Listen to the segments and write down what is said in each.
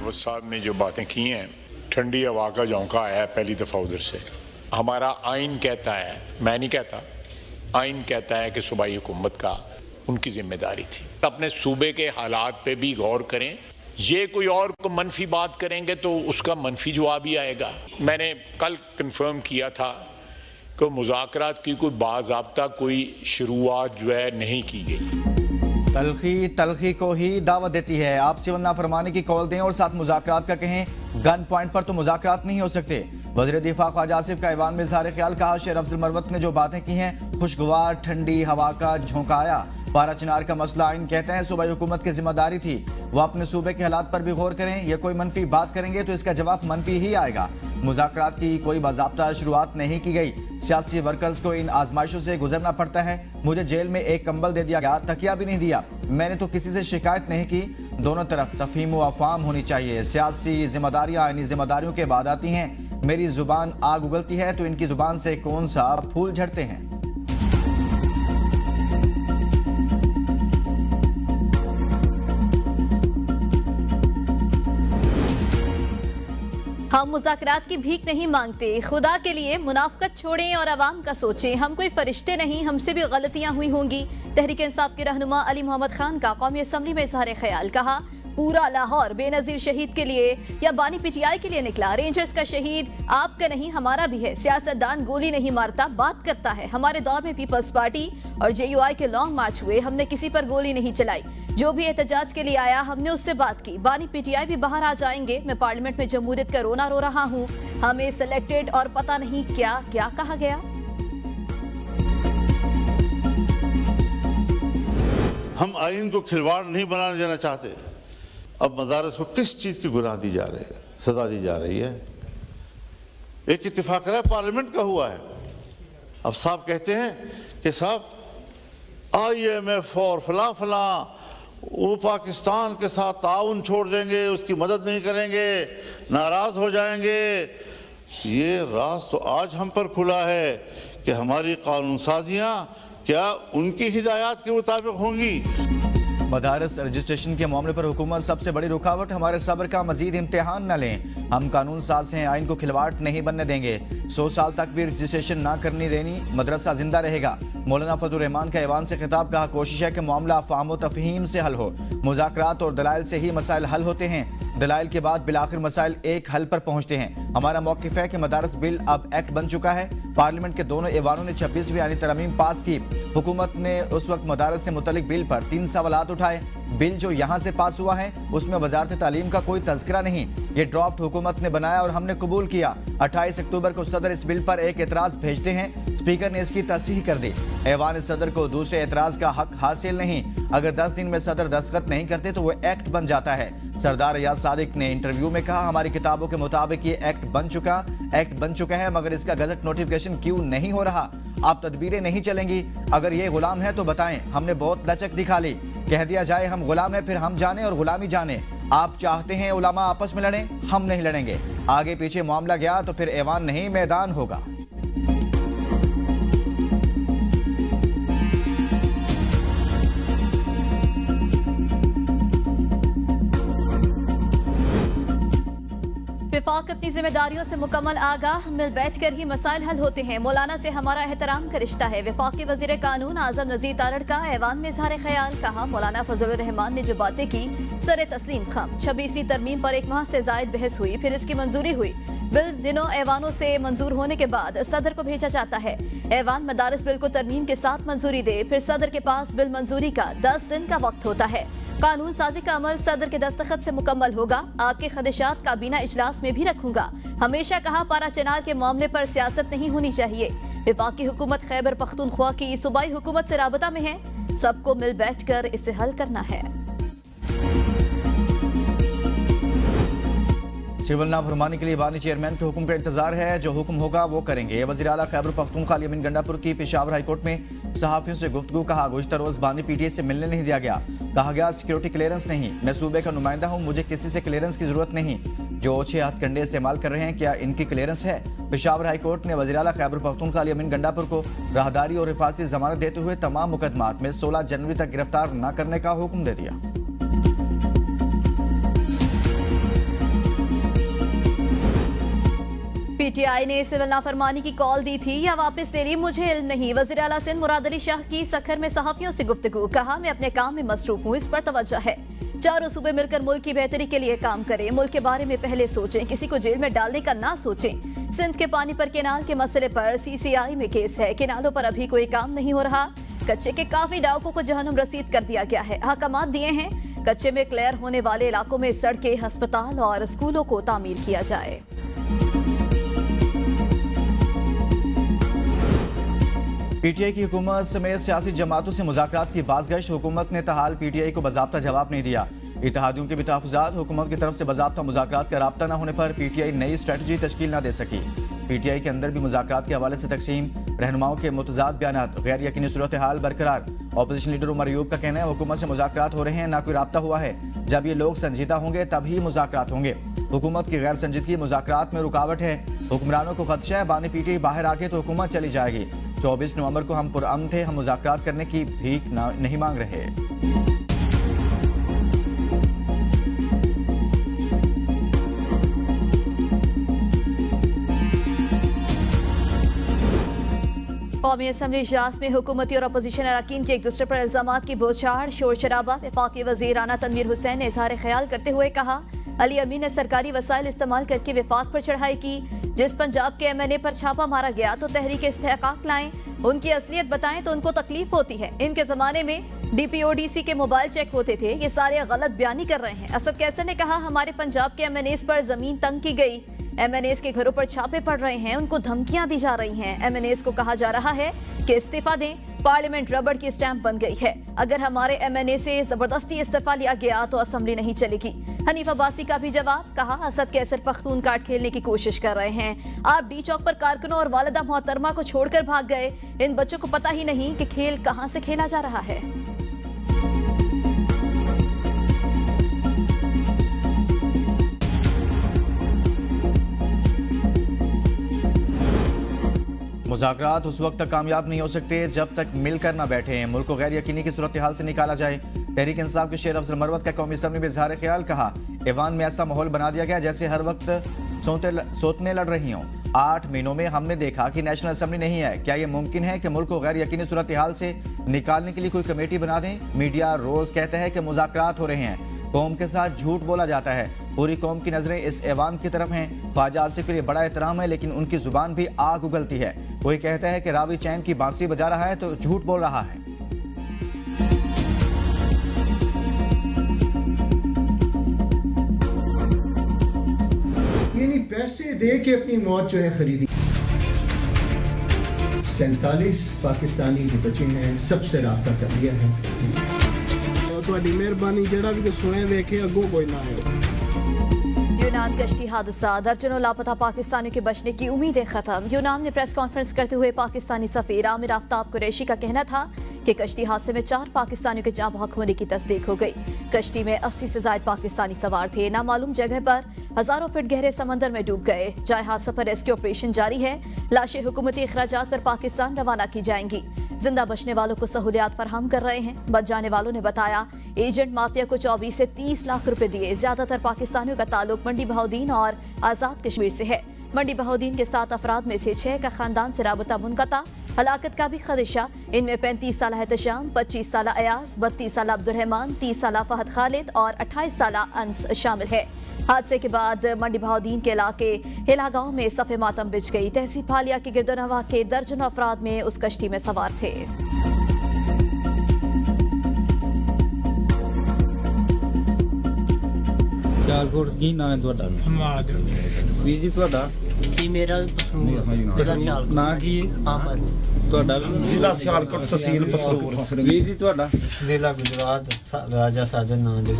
नवाज साहब ने जो बातें की हैं, ठंडी हवा का झोंका आया है पहली दफ़ा उधर से। हमारा आइन कहता है, मैं नहीं कहता, आइन कहता है कि सूबाई हुकूमत का उनकी जिम्मेदारी थी। अपने सूबे के हालात पे भी गौर करें। ये कोई और को मनफी बात करेंगे तो उसका मनफी जवाब ही आएगा। मैंने कल कंफर्म किया था कि मुज़ाकरात की कोई बाज़ाब्ता कोई शुरुआत जो है नहीं की गई। तलखी को ही दावत देती है। आप सिविल नाफरमानी की कॉल दें और साथ मुज़ाकरात का कहें। गन पॉइंट पर तो मुज़ाकरात नहीं हो सकते। वज़ीर दिफा ख्वाजा आसिफ का ऐवान में इज़हार ख्याल। कहा शेर अफजल मरवत ने जो बातें की हैं, खुशगवार ठंडी हवा का झोंका आया। पारा चिनार का मसला आइन कहते हैं सूबाई हुकूमत की जिम्मेदारी थी, वो अपने सूबे के हालात पर भी गौर करें। ये कोई मनफी बात करेंगे तो इसका जवाब मनफी ही आएगा। मुज़ाकरात की कोई बाज़ाब्ता शुरुआत नहीं की गई। सियासी वर्कर्स को इन आजमाइशों से गुजरना पड़ता है। मुझे जेल में एक कंबल दे दिया गया, तकिया भी नहीं दिया। मैंने तो किसी से शिकायत नहीं की। दोनों तरफ तफहीम व अफवाम होनी चाहिए। सियासी जिम्मेदारियाँ आईनी जिम्मेदारियों के बाद आती हैं। मेरी जुबान आग उगलती है तो इनकी जुबान से कौन सा फूल झड़ते हैं। हम मुज़ाकरात की भीख नहीं मांगते। खुदा के लिए मुनाफकत छोड़ें और आवाम का सोचें। हम कोई फरिश्ते नहीं, हमसे भी गलतियां हुई होंगी। तहरीक इंसाफ के रहनुमा अली मोहम्मद खान का कौमी असम्बली में इज़हार ख्याल। कहा पूरा लाहौर बेनज़ीर शहीद के लिए या बानी पीटीआई के लिए निकला। रेंजर्स का शहीद आपका नहीं हमारा भी है। सियासतदान गोली नहीं मारता, बात करता है। हमारे दौर में पीपल्स पार्टी और JUI के लॉन्ग मार्च हुए, हमने किसी पर गोली नहीं चलाई। जो भी एहतजाज के लिए आया हमने उससे बात की। बानी पीटीआई भी बाहर आ जाएंगे। मैं पार्लियामेंट में जमहूरियत का रोना रो रहा हूँ। हमें सिलेक्टेड और पता नहीं क्या क्या कहा गया। हम आइन को खिलवाड़ नहीं बनाने देना चाहते। अब मदारस को किस चीज़ की गुनाह दी जा रही है, सजा दी जा रही है। एक इत्तेफाक पार्लियामेंट का हुआ है। अब साहब कहते हैं कि साहब IMF और फलां फलां वो पाकिस्तान के साथ ताउन छोड़ देंगे, उसकी मदद नहीं करेंगे, नाराज़ हो जाएंगे। ये राज तो आज हम पर खुला है कि हमारी कानून साजियाँ क्या उनकी हिदायत के मुताबिक होंगी। मदारस रजिस्ट्रेशन के मामले पर हुकूमत सबसे बड़ी रुकावट। हमारे सब्र का मजीद इम्तिहान न लें। हम कानून साज हैं, आइन को खिलवाड़ नहीं बनने देंगे। 100 साल तक भी रजिस्ट्रेशन ना करनी देनी, मदरसा जिंदा रहेगा। मौलाना फजलुर रहमान का ऐवान से खिताब। कहा कोशिश है कि मामला फ़ाहम व तफ़हीम से हल हो। मुज़ाकरात और दलाइल से ही मसाइल हल होते हैं। दलाइल के बाद बिलाखिर मसाइल एक हल पर पहुँचते हैं। हमारा मौक़िफ़ है कि मदारस बिल अब एक्ट बन चुका है। पार्लियामेंट के दोनों ऐवानों ने 26वीं आईनी तरमीम पास की। हुकूमत ने उस वक्त मदारस से मुतल्लिक बिल पर 3 सवालात उठाए। बिल जो यहाँ से पास हुआ है उसमें वजारत तालीम का कोई तज़किरा नहीं। ये ड्राफ्ट हुकूमत ने बनाया और हमने कबूल किया। 28 अक्टूबर को सदर इस बिल पर एक एतराज़ भेजते हैं। स्पीकर ने इसकी तस्हीह कर दी। ऐवान सदर को दूसरे एतराज़ का हक हासिल नहीं। अगर 10 दिन में सदर दस्तखत नहीं करते तो वो एक्ट बन जाता है। सरदार रियाज सादिक ने इंटरव्यू में कहा हमारी किताबों के मुताबिक ये एक्ट बन चुका है, मगर इसका गजट नोटिफिकेशन क्यों नहीं हो रहा। आप तदबीरें नहीं चलेंगी। अगर ये गुलाम है तो बताएं। हमने बहुत लचक दिखा ली। कह दिया जाए हम गुलाम हैं, फिर हम जाने और गुलामी जाने। आप चाहते हैं उलमा आपस में लड़ें, हम नहीं लड़ेंगे। आगे पीछे मामला गया तो फिर ऐवान नहीं मैदान होगा। विफाक अपनी जिम्मेदारियों से मुकम्मल आगाह। मिल बैठ कर ही मसाइल हल होते हैं। मौलाना से हमारा एहतराम का रिश्ता है। विफाक के वजीर कानून आजम नज़ीर तारड़ का ऐवान में इज़हार ख्याल। कहा मौलाना फजलुर रहमान ने जो बातें की सर तस्लीम खम। 26वीं तरमीम पर 1 माह से जायद बहस हुई, फिर इसकी मंजूरी हुई। बिल दिनों ऐवानों से मंजूर होने के बाद सदर को भेजा जाता है। ऐवान मदारस बिल को तरमीम के साथ मंजूरी दे, फिर सदर के पास बिल मंजूरी का 10 दिन का वक्त होता है। कानून साजी का अमल सदर के दस्तखत से मुकम्मल होगा। आपके खदशात काबीना इजलास में भी रखूंगा। हमेशा कहा पारा चिनार के मामले पर सियासत नहीं होनी चाहिए। विफाकी हुकूमत खैबर पख्तूनख्वा की सूबाई हुकूमत से राबता में है। सबको मिल बैठ कर इसे हल करना है। सिविल नाफरमानी के लिए बानी चेयरमैन के हुक्म का इंतजार है। जो हुक्म होगा वो करेंगे। वज़ीर आला खैबर पख्तूनख्वा अली अमीन गंडापुर की पेशावर हाईकोर्ट में सहाफ़ियों से गुफ्तगू। कहा गुज़िश्ता रोज़ बानी PTA से मिलने नहीं दिया गया। कहा गया सिक्योरिटी क्लियरेंस नहीं। मैं सूबे का नुमाइंदा हूँ, मुझे किसी से क्लियरेंस की जरूरत नहीं। जो ओछे हथकंडे इस्तेमाल कर रहे हैं, क्या इनकी क्लियरेंस है? पेशावर हाईकोर्ट ने वज़ीर आला खैबर पख्तूनख्वा अली अमीन गंडापुर को राहदारी और हिफाजती जमानत देते हुए तमाम मुकदमात में 16 जनवरी तक गिरफ्तार न करने का हुक्म दे दिया। पीटीआई ने सिविल नाफरमानी की कॉल दी थी या वापस ले रही, मुझे इल्म नहीं। वज़ीर आला सिंध मुराद अली शाह की सखर में सहाफियों से गुफ्तगू, कहा मैं अपने काम में मसरूफ हूँ, इस पर तवज्जो है। चारों सूबे मिलकर मुल्क की बेहतरी के लिए काम करें, मुल्क के बारे में पहले सोचें, किसी को जेल में डालने का ना सोचें। सिंध के पानी पर केनाल के मसले पर CCI में केस है, केनालों पर अभी कोई काम नहीं हो रहा। कच्चे के काफी डाकों को जहन्नुम रसीद कर दिया गया है, अहकामात दिए हैं कच्चे में क्लियर होने वाले इलाकों में सड़कें, अस्पताल और स्कूलों को तामीर किया जाए। पीटीआई की हुकूमत समेत सियासी जमातों से मुज़ाकरात की बाज़गश्त, हुकूमत ने तहाल पीटीआई को बाज़ाब्ता जवाब नहीं दिया। इत्तेहादियों के भी तहफ़्फ़ुज़ात, हुकूमत की तरफ से बाज़ाब्ता मुज़ाकरात का राब्ता न होने पर पीटीआई नई स्ट्रेटजी तश्कील न दे सकी। पीटीआई के अंदर भी मुज़ाकरात के हवाले से तकसीम, रहनुमाओं के मुतज़ाद बयानात, गैर यकीनी सूरत हाल बरकरार। अपोजिशन लीडर उमर अयूब का कहना है हुकूमत से मुज़ाकरात हो रहे हैं, ना कोई राब्ता हुआ है। जब ये लोग संजीदा होंगे तभी मुज़ाकरात होंगे। हुकूमत की गैर संजीदगी मुज़ाकरात में रुकावट है। हुक्मरानों को खदशा है बानी पीटीआई बाहर आके तो हुकूमत चली जाएगी। 24 नवंबर को हम पुरअमन थे, हम मुज़ाकरात करने की भीख नहीं मांग रहे। कौमी असम्बली इजलास में हुकूमती और अपोजिशन अरकान के एक दूसरे पर इल्जामात की बौछार, शोर शराबा। वफाकी वज़ीर राना तनवीर हुसैन ने इजहार ख्याल करते हुए कहा अली अमीन ने सरकारी वसाइल इस्तेमाल करके विफाक पर चढ़ाई की। जिस पंजाब के MNA पर छापा मारा गया तो तहरीक इस्तेहकाक लाएं, उनकी असलियत बताएं तो उनको तकलीफ होती है। इनके जमाने में DPODC के मोबाइल चेक होते थे, ये सारे गलत बयानी कर रहे हैं। असद कैसर ने कहा हमारे पंजाब के MNAs पर जमीन तंग की गई, MNAs के घरों पर छापे पड़ रहे हैं, उनको धमकियां दी जा रही हैं। MNAs को कहा जा रहा है कि इस्तीफा दें, पार्लियामेंट रबड़ की स्टैंप बन गई है। अगर हमारे MNA से जबरदस्ती इस्तीफा लिया गया तो असेंबली नहीं चलेगी। हनीफ अब्बासी का भी जवाब, कहा असद कैसर पख्तून कार्ड खेलने की कोशिश कर रहे हैं। आप डी चौक पर कारकुनों और वालिदा मोहतरमा को छोड़कर भाग गए। इन बच्चों को पता ही नहीं कि खेल कहां से खेला जा रहा है। मुज़ाकरात उस वक्त तक कामयाब नहीं हो सकते जब तक मिलकर न बैठे। मुल्क को गैर यकीनी की सूरत हाल से निकाला जाए। तहरीक इंसाफ के शेर अफजल मरवत का कौमी असम्बली में इजहार ख्याल, कहा ऐवान में ऐसा माहौल बना दिया गया जैसे हर वक्त सोतने लड़ रही हों। 8 महीनों में हमने देखा कि नेशनल असम्बली नहीं है। क्या ये मुमकिन है कि मुल्क को गैर यकीनी सूरत हाल से निकालने के लिए कोई कमेटी बना दें? मीडिया रोज कहता है कि मुज़ाकरात हो रहे हैं, कौम के साथ झूठ बोला जाता है। पूरी कौम की नजरें इस ऐवान की तरफ हैं। ख्वाजा आसिफ के लिए बड़ा एहतराम है, लेकिन उनकी जुबान भी आग उगलती है। कोई कहता है कि रावी चैन की बांसुरी बजा रहा है तो झूठ बोल रहा है। यानी पैसे दे के अपनी मौत जो है खरीदी। 47 पाकिस्तानी जो बचे हैं सबसे राब्ता कर लिया है। ਤੁਹਾਡੀ ਮਿਹਰਬਾਨੀ ਜਿਹੜਾ ਵੀ ਸੁਣੇ ਵੇਖੇ ਅੱਗੋਂ ਕੋਈ ਨਾ ਆਏ। यूनान कश्ती हादसा, दर्जनों लापता पाकिस्तानियों के बचने की उम्मीदें खत्म। यूनान में प्रेस कॉन्फ्रेंस करते हुए पाकिस्तानी सफीर आमिर आफ्ताब कुरैशी का कहना था कि कश्ती हादसे में 4 पाकिस्तानियों के जाँ बहक होने की तस्दीक हो गई। कश्ती में 80 से ज्यादा पाकिस्तानी सवार थे। नामालूम जगह पर हजारों फीट गहरे समंदर में डूब गए। जाए हादसा पर रेस्क्यू ऑपरेशन जारी है। लाशें हुकूमती अखराजात पर पाकिस्तान रवाना की जाएंगी। जिंदा बचने वालों को सहूलियात फराहम कर रहे हैं। बच जाने वालों ने बताया एजेंट माफिया को 24 से 30 लाख रुपए दिए। ज्यादातर पाकिस्तानियों का ताल्लुक मंडी बहाउद्दीन और आजाद कश्मीर से है। मंडी बहाउद्दीन के 7 अफराद में से 6 का खानदान से राबता मुनक़ता। हलाकत का भी खदशा। इनमें 35 साल एहतशाम, 25 साल अयाज, 32 साल अब्दुर्रहमान, 30 साल फहद खालिद और 28 साल अंस शामिल है। हादसे के बाद मंडी बहाउद्दीन के इलाके हिला गांव में सफ़े मातम बिछ गई। तहसील फालिया के गिरदोनवा के दर्जनों अफराद में उस कश्ती में सवार थे। सियालकोट की नाम है ਤੁਹਾਡਾ? ਹਮਾਦ ਵੀਰ ਜੀ ਤੁਹਾਡਾ ਕੀ ਮੇਰਾ ਜ਼ਿਲ੍ਹਾ ਸਿਆਲਕੋਟ ਨਾਂ ਕੀ ਹੈ? ਅਹਿਮਦ ਤੁਹਾਡਾ ਜ਼ਿਲ੍ਹਾ ਸਿਆਲਕੋਟ ਤਹਿਸੀਲ ਪਸਰੂਰ। ਵੀਰ ਜੀ ਤੁਹਾਡਾ? ਜ਼ਿਲ੍ਹਾ ਗੁਜਰਾਤ ਰਾਜਾ ਸਾਜਨ ਨਾਂ ਜੀ।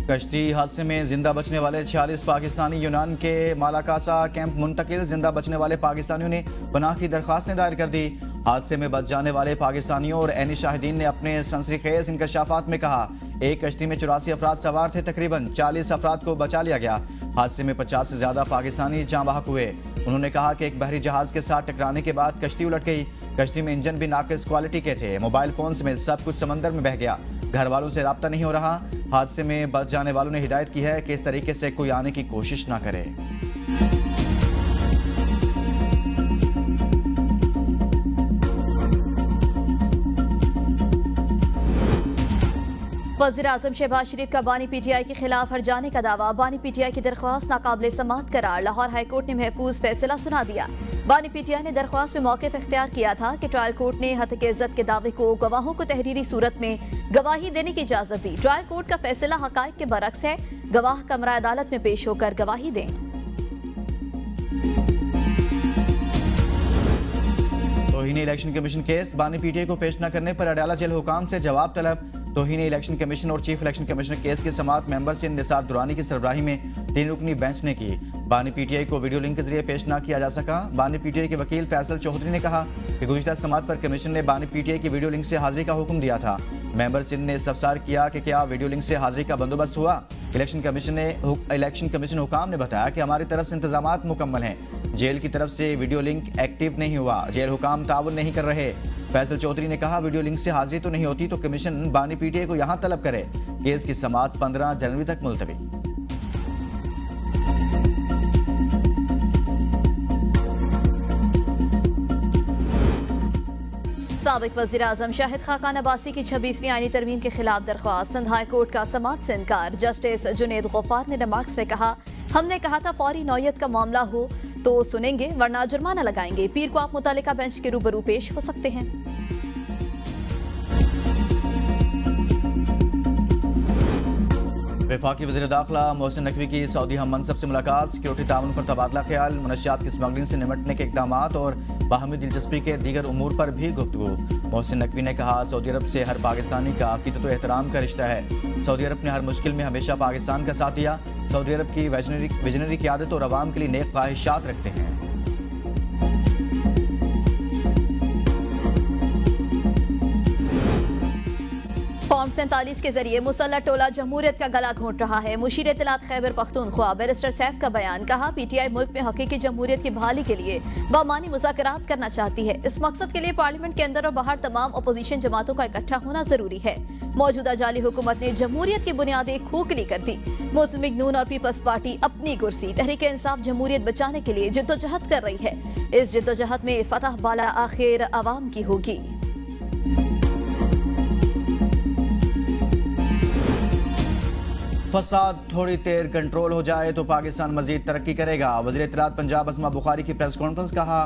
कश्ती हादसे में जिंदा बचने वाले 46 पाकिस्तानी यूनान के मालाकासा कैंप मुंतकिल। जिंदा बचने वाले पाकिस्तानियों ने पनाह की दरख्वास्तें दायर कर दी। हादसे में बच जाने वाले पाकिस्तानियों और ऐनी शाहिदीन ने अपने सनसनीखेज इंकशाफात में कहा एक कश्ती में 84 अफराद सवार थे। तकरीबन 40 अफराद को बचा लिया गया। हादसे में 50 से ज्यादा पाकिस्तानी जाँ बहक हुए। उन्होंने कहा कि एक बहरी जहाज के साथ टकराने के बाद कश्ती उलट गई। कश्ती में इंजन भी नाकिस क्वालिटी के थे। मोबाइल फोन समेत सब कुछ समंदर में बह गया। घर वालों से राब्ता नहीं हो रहा। हादसे में बच जाने वालों ने हिदायत की है कि इस तरीके से कोई आने की कोशिश ना करे। वज़ीर-ए-आज़म शहबाज शरीफ का बानी PTI के खिलाफ हट जाने का दावा। बानी PTI की दरख्वास्त नाकाबिले समाअत करार। लाहौर हाई कोर्ट ने महफूज फैसला सुना दिया। बानी PTI ने दरख्वास्त में मौक़िफ़ इख्तियार किया था कि ट्रायल कोर्ट ने हत्क इज़्ज़त के दावे को गवाहों को तहरीरी सूरत में गवाही देने की इजाज़त दी। ट्रायल कोर्ट का फैसला हक़ाइक़ के बरअक्स है। गवाह कमरा अदालत में पेश होकर गवाही दें। तौहीन इलेक्शन कमीशन केस। बानी PTI को पेश न करने पर अडयाला जेल हुकाम से जवाब तलब। तौहीन इलेक्शन कमीशन और चीफ इलेक्शन कमिश्नर केस की समाअत मेंबर से निसार दुरानी की सरबराही में 3 रुकनी बेंच ने की। बानी PTI को वीडियो लिंक के जरिए पेश न किया जा सका। बानी PTI के वकील फैसल चौधरी ने कहा कि गुज़िश्ता समाअत पर कमीशन ने बानी PTI की वीडियो लिंक से हाजिरी का हुक्म दिया था। मेंबर सिंध ने इस्तफसार किया कि क्या वीडियो लिंक से हाजिरी का बंदोबस्त हुआ। इलेक्शन कमीशन हुकाम ने बताया कि हमारी तरफ से इंतजामात मुकम्मल हैं। जेल की तरफ से वीडियो लिंक एक्टिव नहीं हुआ। जेल हुकाम ताउन नहीं कर रहे। फैसल चौधरी ने कहा वीडियो लिंक से हाजिरी तो नहीं होती तो कमीशन बानी PTI को यहां तलब करे। केस की समाअत 15 जनवरी तक मुलतवी। साबिक वज़ीर-ए-आज़म शाहिद खाकान अब्बासी की 26वीं आईनी तरमीम के खिलाफ दरख्वास्त। सिंध हाई कोर्ट का समाअत से इनकार। जस्टिस जुनेद गफ्फार ने रिमार्क्स में कहा, हमने कहा था फौरी नौयत का मामला हो तो सुनेंगे वरना जुर्माना लगाएंगे। पीर को आप मुतालिका बेंच के रूबरू पेश हो सकते हैं। वफाकी वज़ीर दाखिला मोहसिन नकवी की सऊदी हम मनसब से मुलाकात। सिक्योरिटी ताउन पर तबादला ख्याल, मनशियात की स्मगलिंग से निमटने के इक़दाम और बाहमी दिलचस्पी के दीगर उमूर पर भी गुफ्तगू। मोहसिन नकवी ने कहा सऊदी अरब से हर पाकिस्तानी का अक़ीदत व एहतराम का रिश्ता है। सऊदी अरब ने हर मुश्किल में हमेशा पाकिस्तान का साथ दिया। सऊदी अरब की विजनरी क़यादत और अवाम के लिए नेक ख्वाहिशात रखते हैं। फॉर्म 47 के जरिए मुसल्लह टोला जमहूरियत का गला घोंट रहा है। मुशीर इत्तलात खैबर पख्तूनख्वा बैरिस्टर सैफ का बयान। कहा PTI मुल्क में हकीकी जमहूरियत की बहाली के लिए बामानी मुज़ाकरात करना चाहती है। इस मकसद के लिए पार्लियामेंट के अंदर और बाहर तमाम अपोजिशन जमातों का इकट्ठा होना जरूरी है। मौजूदा जाली हुकूमत ने जमहूरियत की बुनियादें खोखली कर दी। मुस्लिम लीग नून और पीपल्स पार्टी अपनी कुर्सी तहरीक इंसाफ जमहूरियत बचाने के लिए जिद्दोजहद कर रही है। इस जिद्दोजहद में फतह बाला आखिर अवाम की होगी। फसाद थोड़ी देर कंट्रोल हो जाए तो पाकिस्तान मजीद तरक्की करेगा। वज़ीर इत्तलात पंजाब अस्मा बुखारी की प्रेस कॉन्फ्रेंस। कहा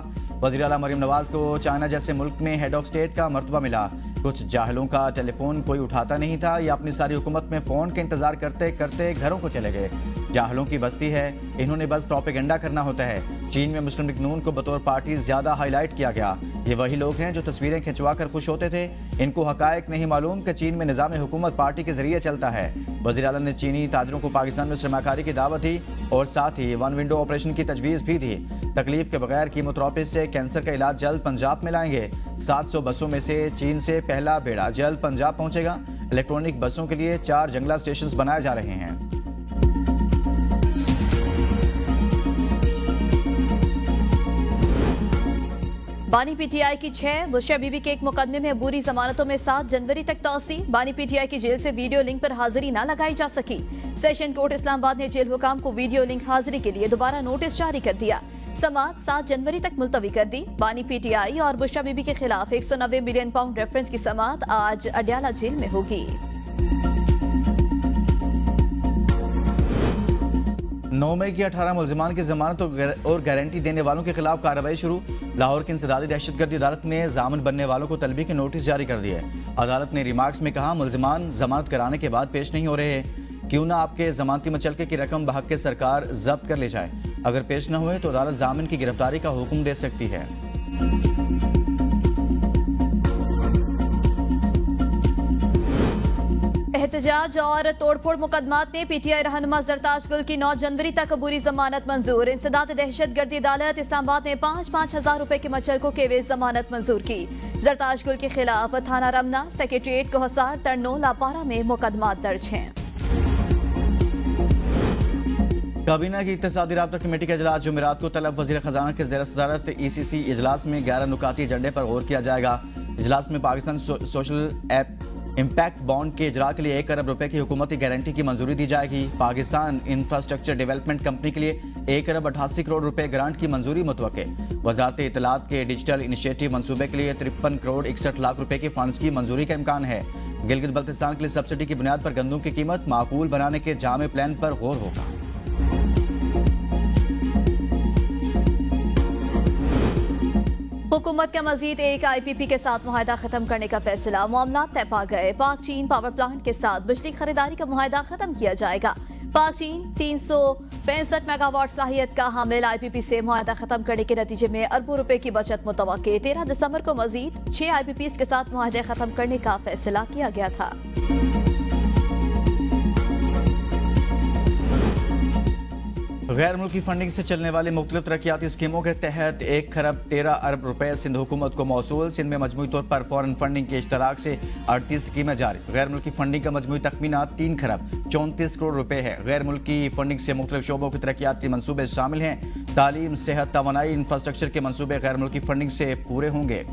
वज़ीर आला मरीम नवाज को चाइना जैसे मुल्क में हेड ऑफ स्टेट का मर्तबा मिला। कुछ जाहिलों का टेलीफोन कोई उठाता नहीं था या अपनी सारी हुकूमत में फ़ोन के इंतज़ार करते करते घरों को चले गए। जाहिलों की बस्ती है, इन्होंने बस प्रोपेगेंडा करना होता है। चीन में मुस्लिम लीग नून को बतौर पार्टी ज़्यादा हाईलाइट किया गया। ये वही लोग हैं जो तस्वीरें खिंचवा कर खुश होते थे। इनको हकायक नहीं मालूम कि चीन में निज़ाम हुकूमत पार्टी के जरिए चलता है। वज़ीर आला ने चीनी ताजरों को पाकिस्तान में सरमाकारी की दावत दी और साथ ही वन विंडो ऑपरेशन की तजवीज़ भी दी। तकलीफ के बगैर कीमोथेरेपी से कैंसर का इलाज जल्द पंजाब में लाएंगे। 700 बसों में से चीन से पहला बेड़ा जल्द पंजाब पहुंचेगा। इलेक्ट्रॉनिक बसों के लिए 4 जंगला स्टेशन बनाए जा रहे हैं। बानी PTI की 6, बुशरा बीबी के एक मुकदमे में अबूरी जमानतों में 7 जनवरी तक तौसी। बानी PTI की जेल से वीडियो लिंक पर हाजिरी न लगाई जा सकी। सेशन कोर्ट इस्लामाबाद ने जेल हुकाम को वीडियो लिंक हाजिरी के लिए दोबारा नोटिस जारी कर दिया। समाअत 7 जनवरी तक मुलतवी कर दी। बानी PTI और बुशरा बीबी के खिलाफ 190 मिलियन पाउंड रेफरेंस की समाअत आज अडयाला जेल में होगी। 9 मई की 18 मुलजिमान की जमानत और गारंटी देने वालों के खिलाफ कार्रवाई शुरू। लाहौर की इंसदादी दहशतगर्दी अदालत ने जामिन बनने वालों को तलबी के नोटिस जारी कर दिए। अदालत ने रिमार्क्स में कहा मुलजिमान जमानत कराने के बाद पेश नहीं हो रहे। क्यों ना आपके जमानती मचलके की रकम बहक के सरकार जब्त कर ले जाए। अगर पेश न हुए तो अदालत जामिन की गिरफ्तारी का हुक्म दे सकती है। एहतजाज और तोड़फोड़ मुकदमात में PTI रहनुमा जरताज गुल की 9 जनवरी तक अबूरी जमानत मंजूर। इंसदाद दहशतगर्दी अदालत इस्लामाबाद ने 5-5 हजार रुपए के मचलकों के एवज जमानत मंजूर की। जरताज गुल के खिलाफ थाना रमना, सेक्रेटरीट कोहसार, तरनो, लापारा में मुकदमात दर्ज हैं। काबीना की इक्तिसादी राब्ता कमेटी का इजलास जुमेरात को तलब। वज़ीर खजाना के ज़ेर सदारत ECC इजलास में 11 नुकाती एजेंडे पर गौर किया जाएगा। इजलास में Pakistan social app impact bond के इजरा के लिए 1 अरब रुपए की हुकूमती गारंटी की मंजूरी दी जाएगी। पाकिस्तान इंफ्रास्ट्रक्चर डेवलपमेंट कंपनी के लिए 1 अरब 88 करोड़ रुपए ग्रांट की मंजूरी मुतवक्के। वजारत इत्तलात के डिजिटल इनिशिएटिव मंसूबे के लिए 53 करोड़ 61 लाख रुपए के फंड्स की मंजूरी का इम्कान है। गिलगित बल्तिस्तान के लिए सब्सिडी की बुनियाद पर गंदम की कीमत माकूल बनाने के जामे प्लान पर गौर होगा। हुकूमत का मजीद एक IPP के साथ मुआहदा खत्म करने का फैसला। मामला तय पा गए। पाक चीन पावर प्लांट के साथ बिजली खरीदारी का मुआहदा खत्म किया जाएगा। पाक चीन 365 मेगावाट सलाहियत का हामिल IPP से मुआहदा खत्म करने के नतीजे में अरबों रुपए की बचत मुतवक्के। 13 दिसंबर को मजीद 6 IPPs के साथ मुआहदे खत्म करने का फैसला किया गया था। गैर मुल्की फंडिंग से चलने वाली मुख्तलिफ तरक्याती स्कीमों के तहत 1 खरब 13 अरब रुपए सिंध हुकूमत को मौसूल। सिंध में मजमूई तौर पर फॉरेन फंडिंग के इश्तराक से 38 स्कीमें जारी। गैर मुल्की फंडिंग का मजमूई तखमीना 3 खरब 34 करोड़ रुपए है। गैर मुल्की फंडिंग से मुख्तलिफ शोबों के तरक्याती मनसूबे शामिल हैं। तालीम, सेहत, तवानाई, इंफ्रास्ट्रक्चर के मनसूबे गैर मुल्की फंडिंग से पूरे होंगे।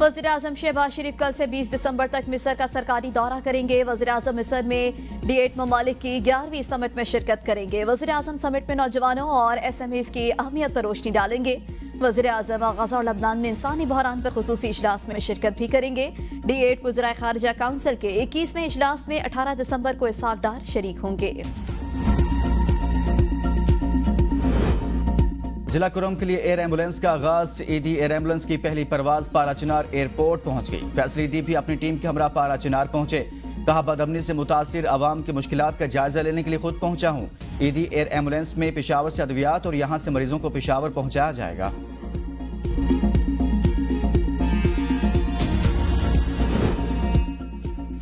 वज़ीर आज़म शहबाज शरीफ कल से 20 दिसंबर तक मिस्र का सरकारी दौरा करेंगे। वज़ीर आज़म मिस्र में D8 ममालिक की 11वीं समिट में शिरकत करेंगे। वज़ीर आज़म समिट में नौजवानों और SMEs की अहमियत पर रोशनी डालेंगे। वज़ीर आज़म गज़ा और लबनान में इंसानी बहरान पर खुसूसी इजलास में शिरकत भी करेंगे। D8 वज़राए खारिजा काउंसिल के 21वें इजलास में 18 दिसंबर को इसहाक डार शरीक होंगे। जिला कुरम के लिए एयर एम्बुलेंस का आगाज। ईदी एयर एम्बुलेंस की पहली परवाज पाराचीनार एयरपोर्ट पहुंच गई। फैसल ईदी भी अपनी टीम के हमरा पाराचीनार पहुंचे। कहा, बदअमनी से मुतासिर आवाम की मुश्किलात का जायजा लेने के लिए खुद पहुंचा हूं। ईदी एयर एम्बुलेंस में पेशावर से अद्वियात और यहां से मरीजों को पेशावर पहुंचाया जाएगा।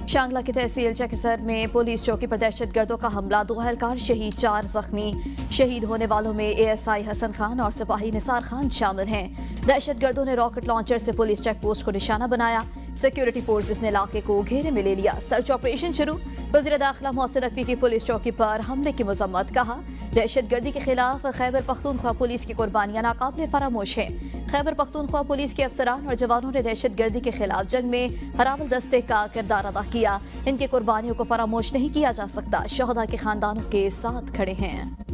शांगला की तहसील चकसर में पुलिस चौकी पर दहशतगर्दों का हमला। 2 एहलकार शहीद, 4 जख्मी। शहीद होने वालों में ASI हसन खान और सिपाही निसार खान शामिल हैं। दहशतगर्दों ने रॉकेट लॉन्चर से पुलिस चेक पोस्ट को निशाना बनाया। सिक्योरिटी फोर्सेस ने इलाके को घेरे में ले लिया। सर्च ऑपरेशन शुरू। वज़ीर दाखिला मोहसिन नकवी की पुलिस चौकी पर हमले की मजम्मत। कहा, दहशतगर्दी के खिलाफ खैबर पख्तूनख्वा पुलिस की कुर्बानियां नाकाबिले फरामोश हैं। खैबर पख्तूनख्वा पुलिस के अफसरान और जवानों ने दहशतगर्दी के खिलाफ जंग में हरावल दस्ते का किरदार अदा किया। इनकी कुर्बानियों को फरामोश नहीं किया जा सकता। शहदा के खानदानों के साथ खड़े हैं।